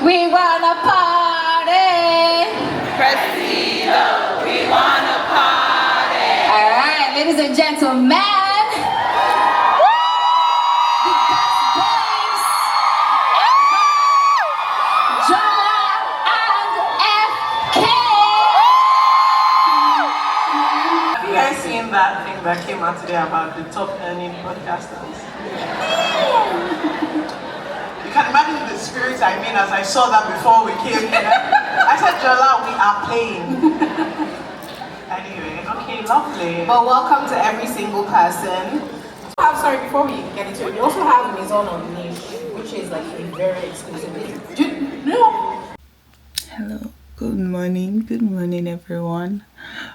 We wanna party. Presido, we wanna party. All right, ladies and gentlemen. The best boys ever. Jola and FK. Have you guys seen that thing that came out today about the top earning podcasters? You can imagine the spirit I mean as I saw that before we came here. I said, Jola, we are playing. Anyway, okay, lovely. But welcome to every single person. Sorry, before we get into it, we also have Maison on Niche, which is like a very exclusive. Hello, good morning everyone.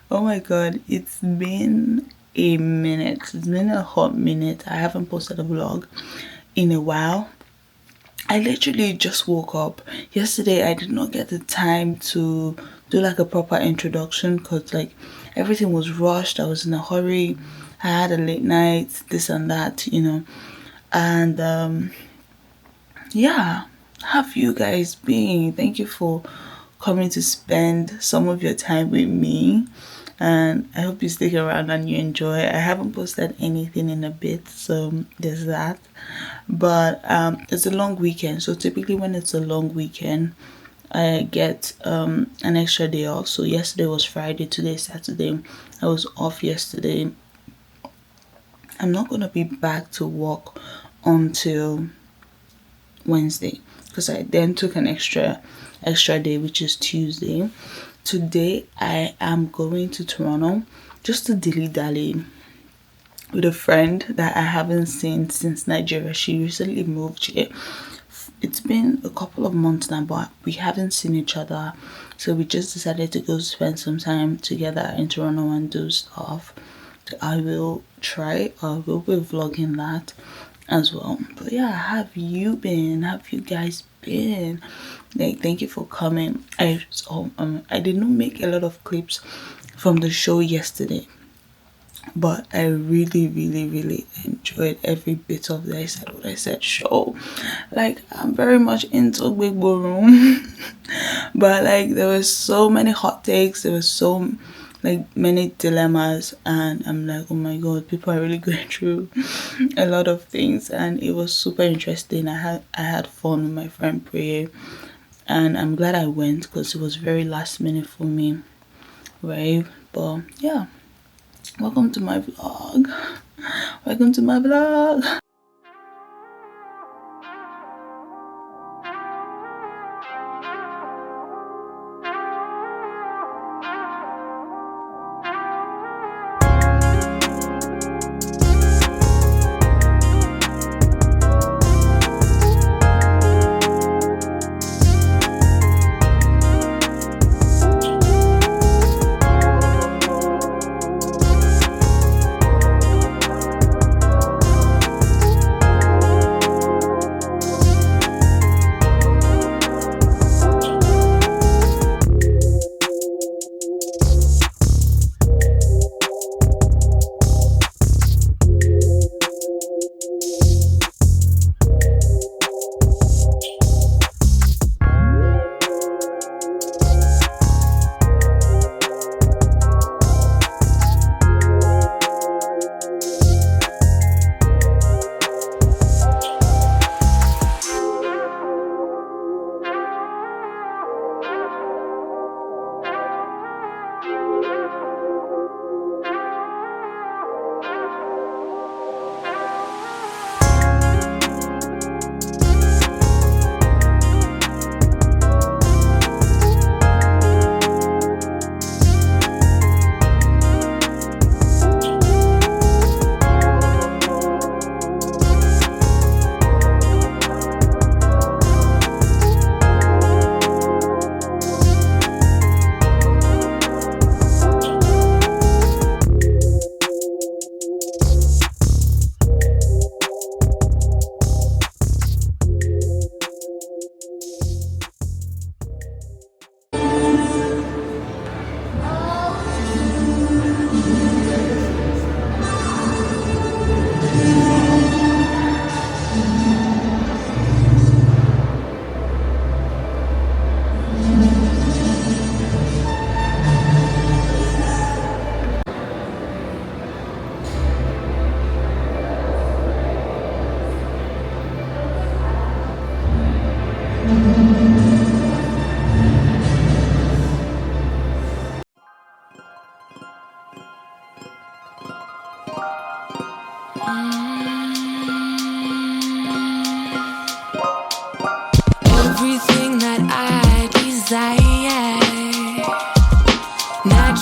Oh my god, it's been a minute. It's been a hot minute. I haven't posted a vlog in a while. I literally just woke up yesterday. I did not get the time to do like a proper introduction because like everything was rushed. I was in a hurry. I had a late night, this and that, you know. And yeah, how have you guys been? Thank you for coming to spend some of your time with me, and I hope you stick around and you enjoy. I haven't posted anything in a bit, so there's that. But it's a long weekend, so typically when it's a long weekend I get an extra day off. So yesterday was Friday, today Saturday. I was off yesterday. I'm not gonna be back to work until Wednesday because I then took an extra day, which is Tuesday. Today I am going to Toronto just to dilly-dally with a friend that I haven't seen since Nigeria. She recently moved here. It's been a couple of months now, but we haven't seen each other, so we just decided to go spend some time together in Toronto and do stuff. I will be vlogging that as well. But yeah, how have you been? How have you guys been? Like, thank you for coming. I did not make a lot of clips from the show yesterday, but I really enjoyed every bit of what I said show. Like, I'm very much into Big Room. But like there were so many hot takes, there was so like many dilemmas, and I'm like, oh my god, people are really going through a lot of things, and it was super interesting. I had fun with my friend Priya, and I'm glad I went because it was very last minute for me, right? But yeah, welcome to my vlog.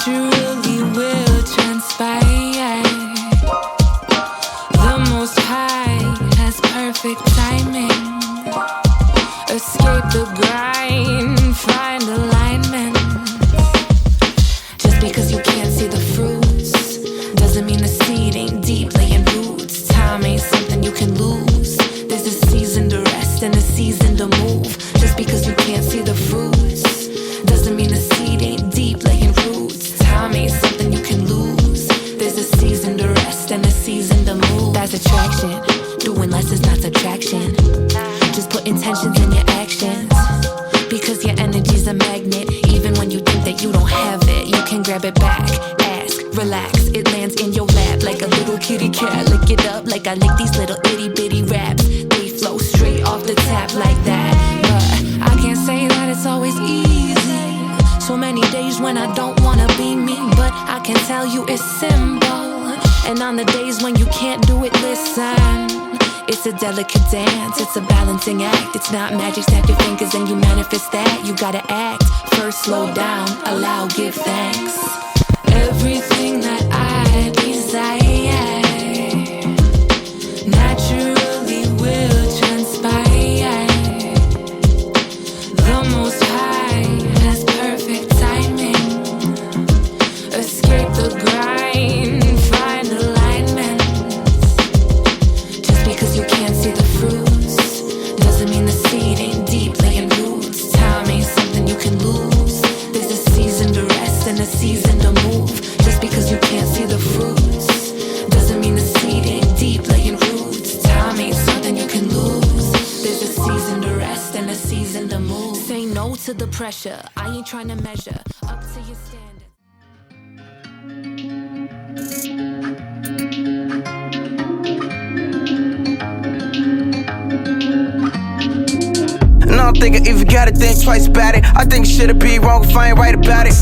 naturally will transpire. The Most High has perfect timing. Escape the grind, find alignment. Just because you can't see the fruits doesn't mean the seed ain't deep laying roots. Time ain't something you can lose. There's a season to rest and a season to move. Just because you can't see the fruits doesn't mean the seed ain't deep laying roots. Time ain't something you can lose. There's a season to rest and a season to move. That's attraction. Doing less is not subtraction. Just put intentions in your actions. Because your energy's a magnet. Even when you think that you don't have it, you can grab it back. Ask, relax, it lands in your lap like a little kitty cat. Lick it up like I lick these little itty bitty raps. They flow straight off the tap like that. But I can't say that it's always easy. So many days when I don't wanna be me, but I can tell you it's simple. And on the days when you can't do it, listen. It's a delicate dance, it's a balancing act. It's not magic, snap your fingers and you manifest that. You gotta act, first slow down, allow, give thanks. Everything that I desire naturally will transpire. The Most High has perfect timing. Escape the grind, find alignment. Just because you can't see the fruits doesn't mean the seed ain't deep laying roots. Time ain't something you can lose. There's a season to rest and a season to move. Just because you can't see the fruits doesn't mean the seed ain't deep laying roots. Time ain't something you can lose. There's a season to rest and a season to move. Say no to the pressure. I ain't trying to measure up to your standards. And I don't think I even gotta think twice about it. I think shit'd be wrong if I ain't right about it.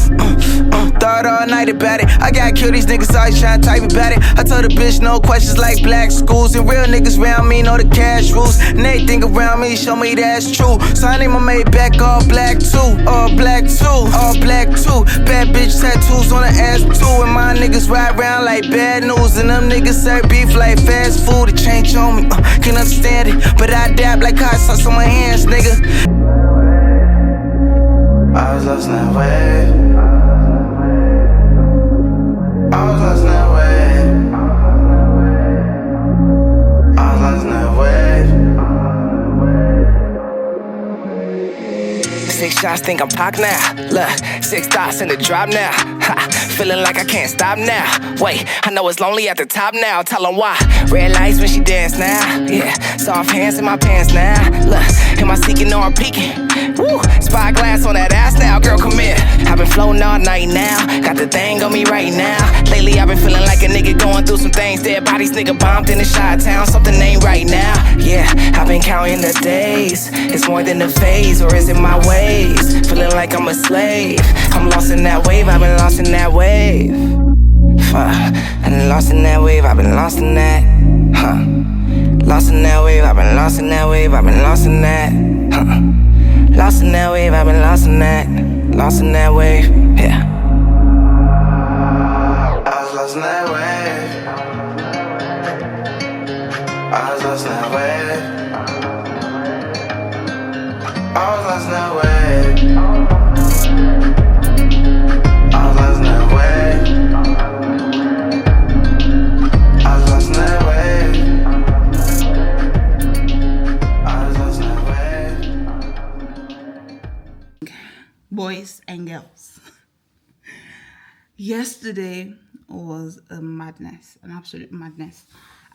Thought all night about it. I gotta kill these niggas, always tryna type about it. I told a bitch no questions like black schools. And real niggas around me know the cash rules. And everything around me show me that's true. So I need my Maybach all black too. All black too, all black too. Bad bitch tattoos on her ass too. And my niggas ride around like bad news. And them niggas serve beef like fast food. The change on me, can understand it. But I dab like hot sauce on my hands, nigga. I was lost in that wave. I was lost in that wave. I was lost in that wave. 6 shots, think I'm Pac now. Look, 6 dots in the drop now. Ha, feeling like I can't stop now. Wait, I know it's lonely at the top now. Tell 'em why. Red lights when she dance now. Yeah, soft hands in my pants now. Look, am I seeking or I'm peeking? Woo, spyglass on that ass now. Girl, come here. I've been floating all night now. Got the thing on me right now. Lately I've been feeling like a nigga going through some things. Dead bodies, nigga bombed in the Chi-town. Something ain't right now. Yeah, I've been counting the days. It's more than a phase, or is it my ways? Feeling like I'm a slave. I'm lost in that wave, I've been lost in that wave. I've been lost in that wave, I've been lost in that. Lost in that wave, I've been lost in that wave, I've been lost in that. Lost in that wave, I've been lost in that. Lost in that wave, yeah. I was lost in that wave. I was lost in that wave. I was lost in that wave. I was lost in that wave. I was lost in that wave. I was lost in that wave. Boys and girls, yesterday was a madness, an absolute madness.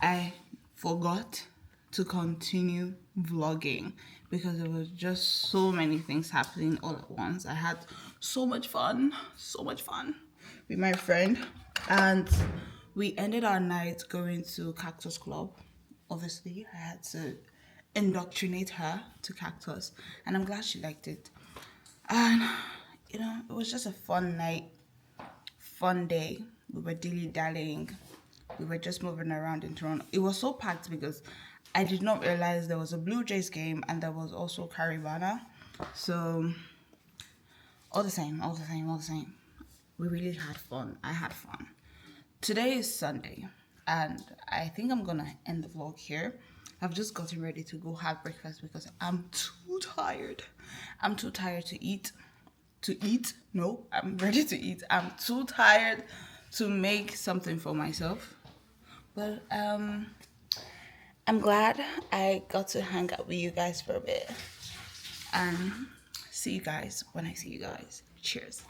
I forgot to continue vlogging because there was just so many things happening all at once. I had so much fun with my friend, and we ended our night going to Cactus Club. Obviously, I had to indoctrinate her to Cactus, and I'm glad she liked it. And you know, it was just a fun night, fun day. We were dallying. We were just moving around in Toronto. It was so packed because I did not realize there was a Blue Jays game and there was also Caravana. So all the same. we really had fun. I had fun. Today is Sunday, and I think I'm gonna end the vlog here. I've just gotten ready to go have breakfast because I'm too tired. I'm too tired to eat. No, I'm ready to eat. I'm too tired to make something for myself. But I'm glad I got to hang out with you guys for a bit. And see you guys when I see you guys. Cheers.